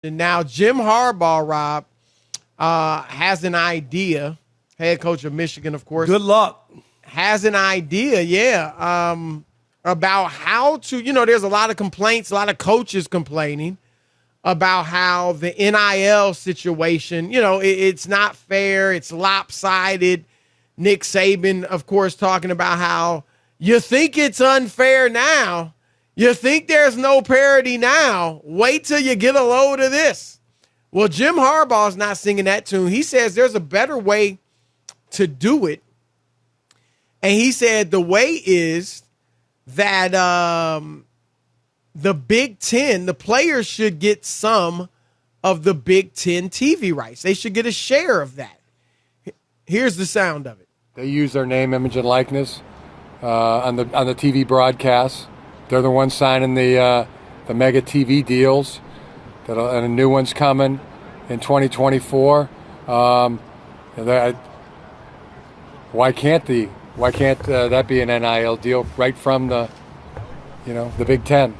And now Jim Harbaugh, Rob, has an idea. Head coach of Michigan, of course. Good luck. Has an idea, about how to, there's a lot of complaints, a lot of coaches complaining about how the NIL situation, it's not fair, it's lopsided. Nick Saban, of course, talking about how you think it's unfair now. You think there's no parity now. Wait till you get a load of this. Well, Jim Harbaugh's not singing that tune. He says there's a better way to do it. And he said the way is that the Big Ten, the players should get some of the Big Ten TV rights. They should get a share of that. Here's the sound of it. They use their name, image, and likeness on the TV broadcasts. They're the ones signing the mega TV deals, and a new one's coming in 2024. Why can't that be an NIL deal right from the Big Ten?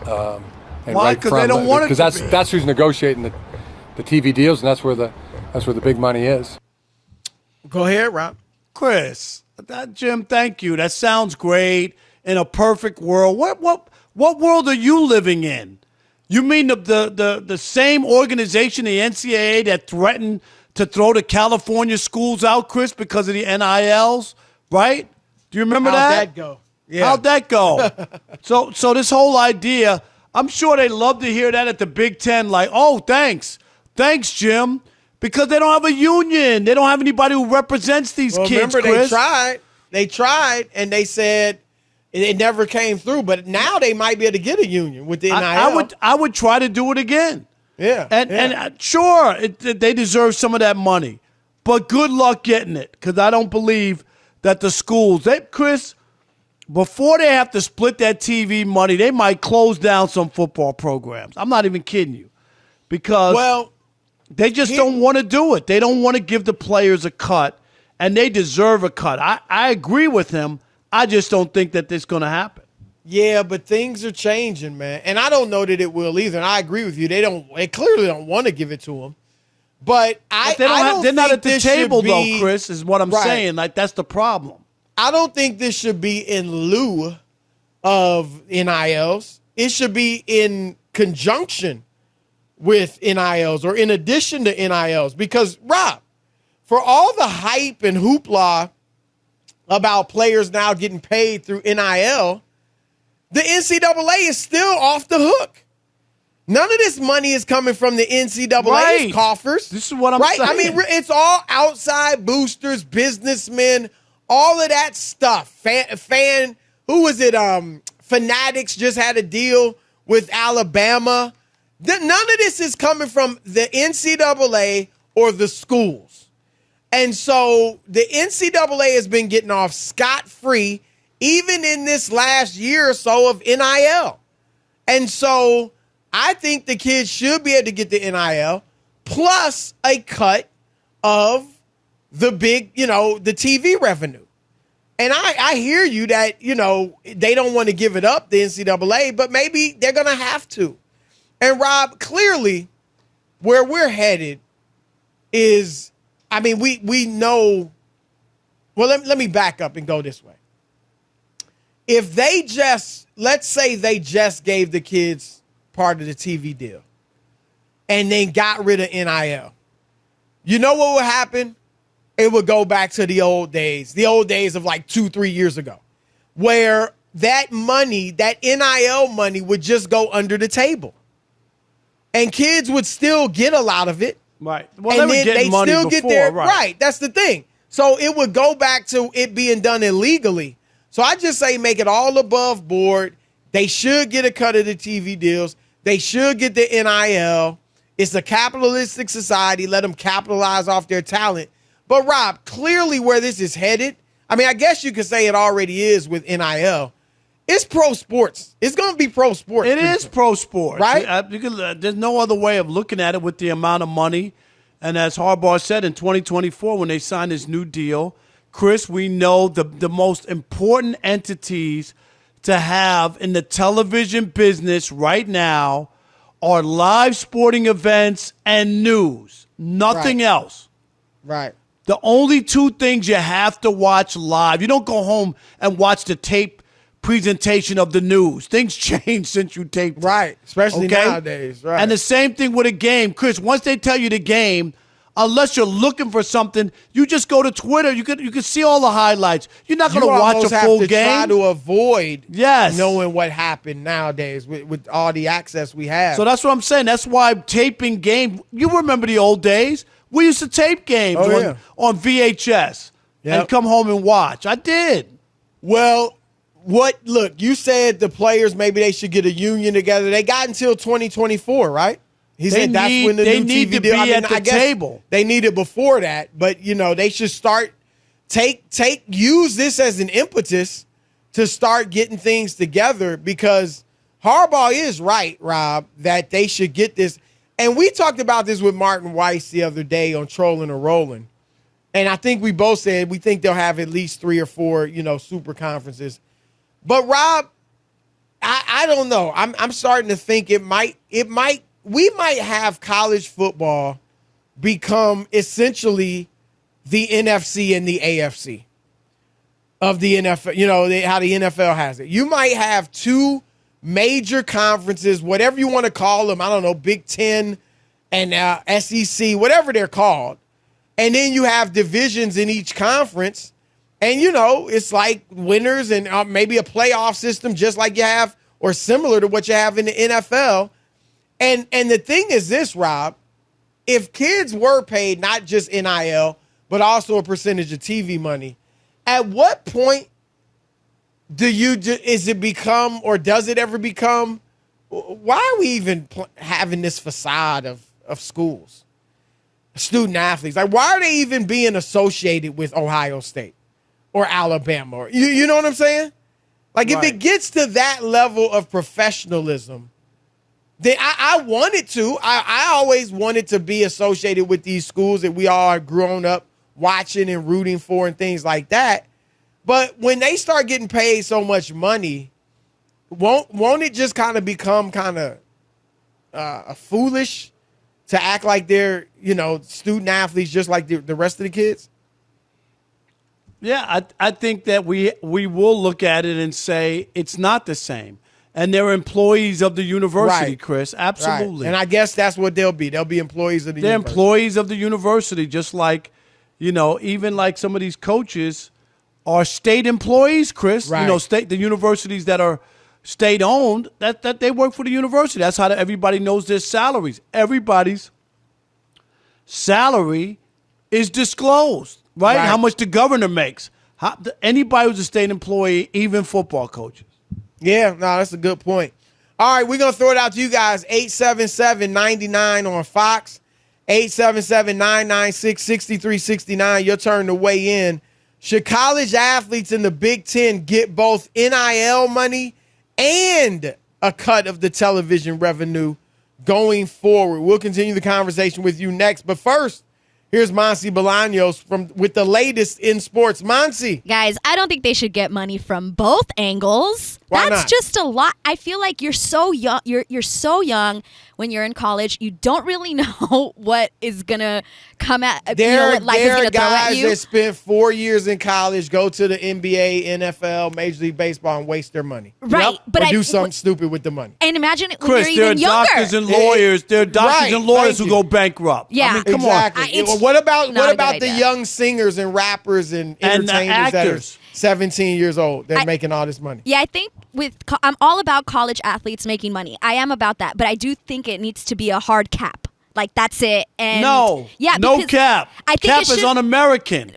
Why? Because they don't want it. Because that's who's negotiating the TV deals, and that's where the big money is. Go ahead, Rob. Chris, Jim, thank you. That sounds great. In a perfect world, what world are you living in? You mean the same organization, the NCAA, that threatened to throw the California schools out, Chris, because of the NILs, right? Do you remember that? How'd that go? Yeah. How'd that go? So this whole idea, I'm sure they love to hear that at the Big Ten, like, oh, thanks, Jim, because they don't have a union. They don't have anybody who represents these kids, remember, Chris. They tried, and they said it never came through. But now they might be able to get a union with the NIL. I would try to do it again. Yeah, and sure, they deserve some of that money, but good luck getting it, because I don't believe that the schools, Chris, before they have to split that TV money, they might close down some football programs. I'm not even kidding you, because they just don't want to do it. They don't want to give the players a cut, and they deserve a cut. I agree with him. I just don't think that this is going to happen. Yeah, but things are changing, man. And I don't know that it will either. And I agree with you. They clearly don't want to give it to them. But they're not at the table, though, Chris, is what I'm saying. Like, that's the problem. I don't think this should be in lieu of NILs. It should be in conjunction with NILs or in addition to NILs. Because, Rob, for all the hype and hoopla about players now getting paid through NIL, the NCAA is still off the hook. None of this money is coming from the NCAA's coffers. This is what I'm saying. I mean, it's all outside boosters, businessmen, all of that stuff. Who was it? Fanatics just had a deal with Alabama. None of this is coming from the NCAA or the schools. And so the NCAA has been getting off scot-free even in this last year or so of NIL. And so I think the kids should be able to get the NIL plus a cut of the big, the TV revenue. And I hear you that, they don't want to give it up, the NCAA, but maybe they're going to have to. And Rob, clearly where we're headed is, we know, well, let me back up and go this way. If let's say they just gave the kids part of the TV deal and then got rid of NIL, you know what would happen? It would go back to the old days of like 2-3 years ago, where that money, that NIL money, would just go under the table. And kids would still get a lot of it. Right. Well, and they money still before, get their right. That's the thing. So it would go back to it being done illegally. So I just say make it all above board. They should get a cut of the TV deals. They should get the NIL. It's a capitalistic society. Let them capitalize off their talent. But Rob, clearly where this is headed, I guess you could say it already is with NIL. It's pro sports. It's going to be pro sports. It is pro sports. Right? There's no other way of looking at it with the amount of money. And as Harbaugh said, in 2024, when they signed this new deal, Chris, we know the most important entities to have in the television business right now are live sporting events and news. Nothing else. Right. The only two things you have to watch live. You don't go home and watch the tape presentation of the news. Things change since you taped it. Right. Especially nowadays. Right. And the same thing with a game. Chris, once they tell you the game, unless you're looking for something, you just go to Twitter. You can see all the highlights. You're not going to watch a full game. You have to try to avoid knowing what happened nowadays with all the access we have. So that's what I'm saying. That's why taping game. You remember the old days? We used to tape games on VHS and come home and watch. I did. Well, look, you said the players, maybe they should get a union together. They got until 2024, right? He said that's when the new TV deal. I guess table. They need it before that, but they should start use this as an impetus to start getting things together, because Harbaugh is right, Rob, that they should get this. And we talked about this with Martin Weiss the other day on Trolling or Rolling. And I think we both said we think they'll have at least 3 or 4, super conferences. But Rob, I don't know. I'm starting to think we might have college football become essentially the NFC and the AFC of the NFL, how the NFL has it. You might have 2 major conferences, whatever you want to call them. I don't know, Big Ten and SEC, whatever they're called. And then you have divisions in each conference. And, it's like winners and maybe a playoff system just like you have or similar to what you have in the NFL. And the thing is this, Rob, if kids were paid not just NIL, but also a percentage of TV money, at what point does it become, or does it ever become, why are we even having this facade of schools, student athletes? Like, why are they even being associated with Ohio State or Alabama? Or, you know what I'm saying? Like, if it gets to that level of professionalism, then I wanted to. I always wanted to be associated with these schools that we all are grown up watching and rooting for and things like that. But when they start getting paid so much money, won't it just kind of become kind of foolish to act like they're, student athletes just like the rest of the kids? Yeah, I think that we will look at it and say it's not the same. And they're employees of the university, Right. Chris. Absolutely. Right. And I guess that's what they'll be. They'll be employees of the They're university. employees of the university, just like, even like some of these coaches are state employees, Chris. Right. The universities that are state-owned, that they work for the university. That's how everybody knows their salaries. Everybody's salary is disclosed, right? How much the governor makes. Anybody who's a state employee, even football coaches. Yeah, no, that's a good point. All right, we're going to throw it out to you guys. 877-99 on Fox, 877-996-6369. Your turn to weigh in. Should college athletes in the Big Ten get both NIL money and a cut of the television revenue going forward? We'll continue the conversation with you next. But first, here's Monsi Bolaños with the latest in sports. Monsi. Guys, I don't think they should get money from both angles. Why That's not? just a lot. I feel like you're so young. You're so young when you're in college. You don't really know what is gonna come at. What life is gonna throw at guys you. that spent 4 years in college, go to the NBA, NFL, Major League Baseball, and waste their money. Right, but or do something stupid with the money. And imagine when Chris, you're there are even younger. doctors and lawyers. There are doctors and lawyers who go bankrupt. Yeah. I mean, come Exactly. It's What about not a good the idea. young singers and rappers and And the entertainers that are actors. 17 years old? They're making all this money. Yeah, I think I'm all about college athletes making money. I am about that, but I do think it needs to be a hard cap. Like, that's it. And No. yeah, No because cap. I think Cap it is should- un-American.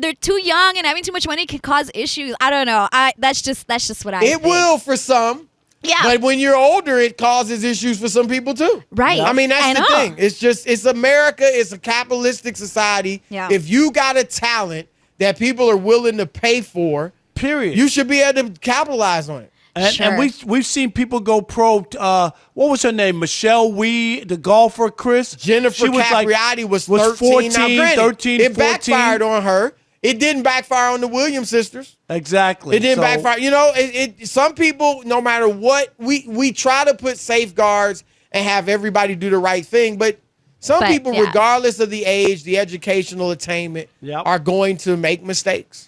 They're too young, and having too much money can cause issues. I don't know. That's just what I It think. will for some. Yeah. But when you're older, it causes issues for some people too. Right. I mean, I that's the know. thing. It's America. It's a capitalistic society. Yeah. If you got a talent that people are willing to pay for, Period. you should be able to capitalize on it. And Sure. we've seen people go pro. What was her name? Michelle Wee, the golfer, Chris. Jennifer She was Capriati was 13. 14, Now, granted, 13, it 14. backfired on her. It didn't backfire on the Williams sisters. Exactly. It didn't backfire. You know, some people, no matter what, we try to put safeguards and have everybody do the right thing, but some people, regardless of the age, the educational attainment, are going to make mistakes.